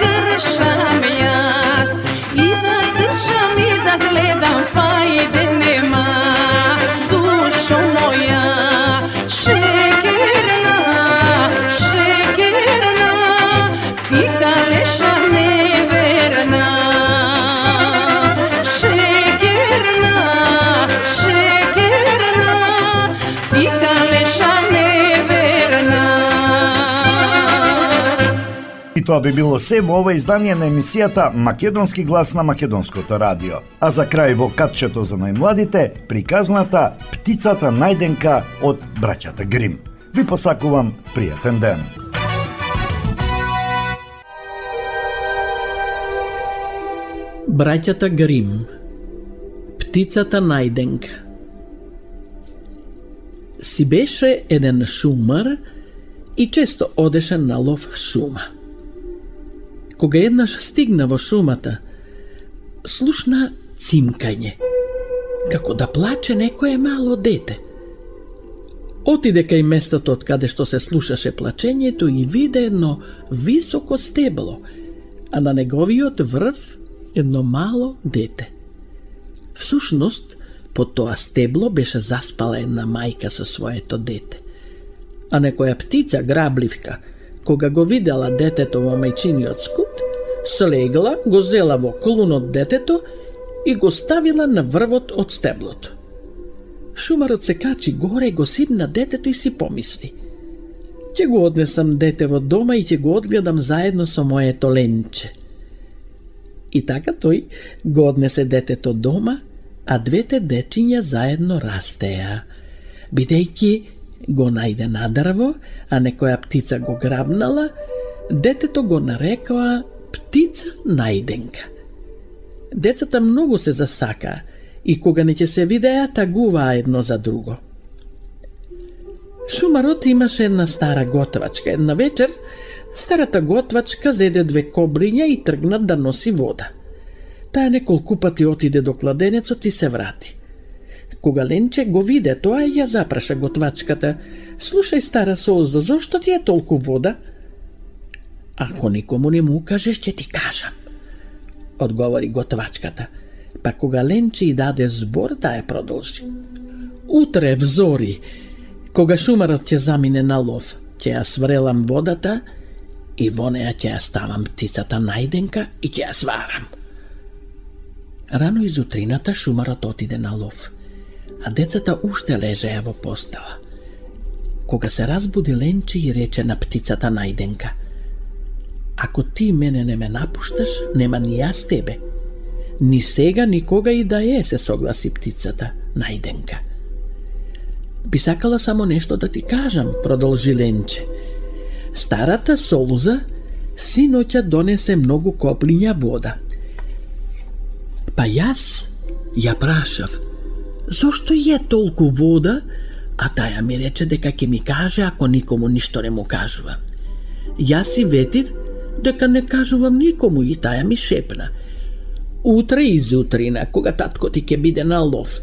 Speaker 7: kršam jas i da kršam i da gledam fajde nema. Dušo moja šekerna, šekerna, ti kaleša neverna. Šekerna, šekerna, ti kaleša neverna.
Speaker 2: И тоа би било се во ова издание на емисијата Македонски глас на Македонското радио. А за крај во катчето за најмладите, приказната Птицата најденка од браќата Грим. Ви посакувам пријатен ден.
Speaker 9: Браќата Грим. Птицата најденка. Си беше еден шумар и често одеше на лов в шума. Кога еднаш стигна во шумата, слушна цимкање, како да плаче некое мало дете. Отиде кај местото од каде што се слушаше плачењето и виде едно високо стебло, а на неговиот врв едно мало дете. Всушност, под тоа стебло беше заспала една мајка со своето дете. А некоја птица грабливка, кога го видела детето во мајчиниот скут, слегла, го зела во клунот детето и го ставила на врвот од стеблото. Шумарот се качи горе, го сипна детето и си помисли: ќе го однесам дете во дома и ќе го одгледам заедно со моето ленче. И така тој го однесе детето дома, а двете дечиња заедно растеа. Бидејќи го најде на дрво, а некоја птица го грабнала, детето го нарекоа Птица најденка. Децата многу се засакаа и кога не ќе се видеа, тагуваа едно за друго. Шумарот имаше една стара готвачка. Една вечер старата готвачка зеде две кобриња и тргна да носи вода. Таа неколку пати отиде до кладенецот и се врати. Кога Ленче го виде тоа, ја запраша готвачката: слушај, стара Солзо, зошто ти е толку вода? Ако никому не му кажеш, ќе ти кажам, одговори готвачката. Па кога Ленче и даде збор, таа ја продолжи: утре взори, кога шумарот ќе замине на лов, ќе ја сврелам водата и во неа ќе ја ставам птицата најденка и ќе ја сварам. Рано изутрината шумарот отиде на лов, а децата уште лежеа во постела. Кога се разбуди Ленче и рече на птицата најденка: ако ти мене не ме напушташ, нема ни јас тебе. Ни сега, ни кога и да е, се согласи птицата најденка. Би сакала само нешто да ти кажам, продолжи Ленче. Старата Солуза синоќа донесе многу коплиња вода. Па јас ја прашав: зошто е толку вода? А таја ми рече дека ќе ми каже ако никому ништо не му кажува. Јас си ветив дека не кажувам никому и таја ми шепна: утре изутрина, кога татко ти ќе биде на лов,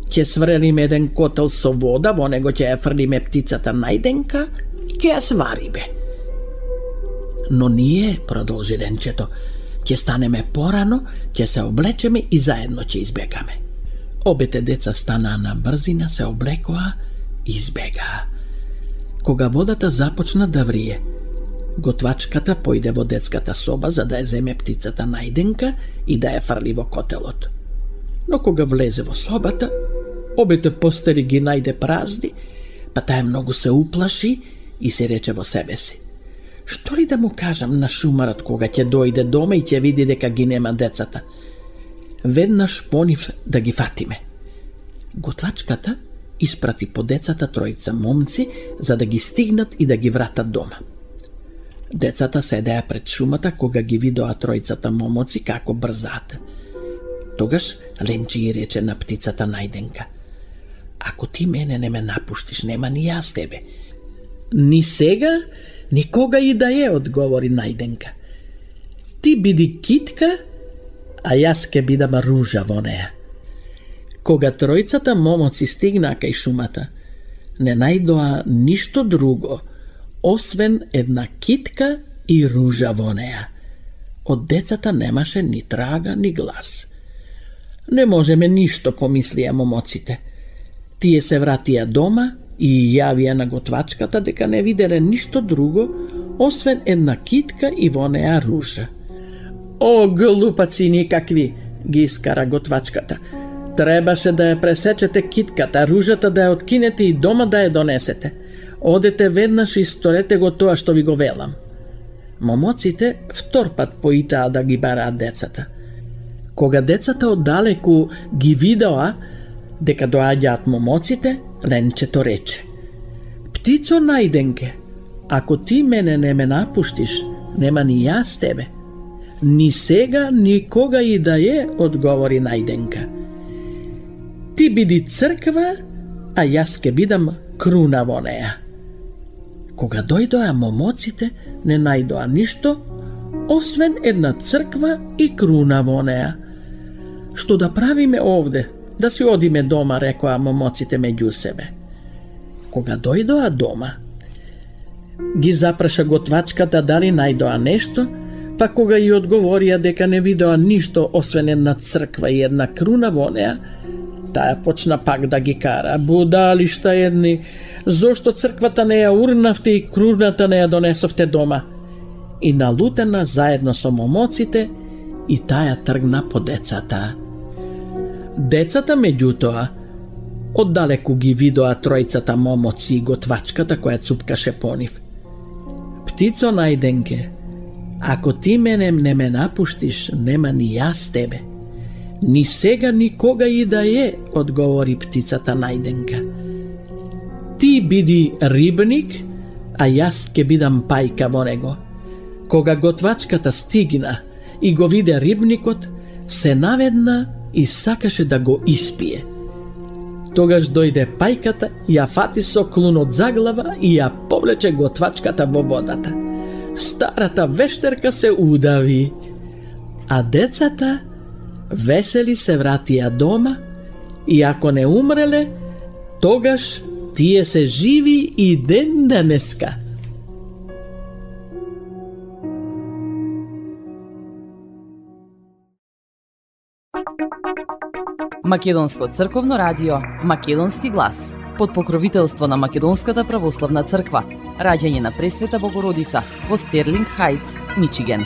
Speaker 9: ќе сврелиме еден котел со вода, во него ќе ја фрлиме птицата најденка и ќе ја свариме. Но ние, продолжи Ленчето, ќе станеме порано, ќе се облечеме и заедно ќе избегаме. Обете деца станаа на брзина, се облекоа и избегаа. Кога водата започна да врие, готвачката појде во детската соба за да ја земе птицата најденка и да ја фрли во котелот. Но кога влезе во собата, обете постели ги најде празни, па таја многу се уплаши и се рече во себе си: што ли да му кажам на шумарот кога ќе дојде дома и ќе види дека ги нема децата? Веднаш понив да ги фатиме. Готвачката испрати по децата тројца момци за да ги стигнат и да ги вратат дома. Децата седеа пред шумата кога ги видоа тројцата момоци како брзаат. Тогаш Ленче и рече на птицата најденка: ако ти мене не ме напуштиш, нема ни јас тебе. Ни сега, ни кога и да е, одговори најденка. Ти биди китка, а јас ке бидам ружа во неа. Кога тројцата момоци стигнаа кај шумата, не најдоа ништо друго, освен една китка и ружа во неа. Од децата немаше ни трага, ни глас. Не можеме ништо, помислија момоците. Тие се вратија дома и јавија на готвачката дека не виделе ништо друго, освен една китка и во неа ружа. О, глупаци никакви, ги искара готвачката. Требаше да ја пресечете китката, ружата да ја откинете и дома да ја донесете. Одете веднаш и сторете го тоа што ви го велам. Момоците втор пат поитаа да ги бараат децата. Кога децата оддалеку ги видоа дека доаѓаат момоците, ленчето рече: Птицо најденке, ако ти мене не ме напуштиш, нема ни јас тебе. Ни сега, ни кога и да е, одговори најденка. Ти биди црква, а јас ке бидам круна во неа. Кога дојдоа момоците, не најдоа ништо, освен една црква и круна во неа. Што да правиме овде? Да си одиме дома, рекоа момоците меѓу себе. Кога дојдоа дома, ги запраша готвачката дали најдоа нешто, па кога и одговорија дека не видоа ништо освен една црква и една круна во неа, таа почна пак да ги кара. Будалишта едни, зошто црквата не ја урнавте и круната не ја донесовте дома? И налутена заедно со момоците, и таа тргна по децата. Децата, меѓутоа, оддалеку ги видоа тројцата момоци и готвачката која цупкаше по нив. Птицо најденке, ако ти мене не ме напуштиш, нема ни јас тебе. Ни сега, ни кога и да е, одговори птицата најденка. Ти биди рибник, а јас ке бидам пајка во него. Кога готвачката стигна и го виде рибникот, се наведна и сакаше да го испие. Тогаш дојде пајката, ја фати со клунот за глава и ја повлече готвачката во водата. Старата вештерка се удави, а децата весели се вратија дома и ако не умреле, тогаш тие се живи и ден денеска.
Speaker 1: Македонско црковно радио, Македонски глас, под покровителство на Македонската православна црква, раѓање на Пресвета Богородица во Стерлинг Хајтс, Мичиген.